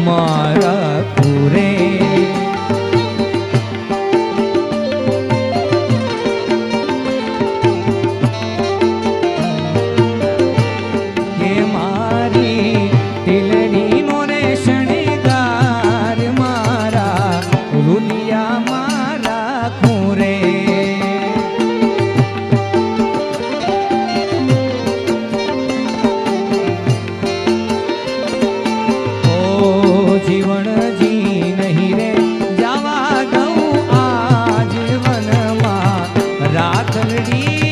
મારા પૂરે કે મારી તિલડી મોરે શણગાર મારા રૂલિયા મારા ખૂરે જીવન જી નહીં રે જવા દઉં આ જીવનમાં રાખલડી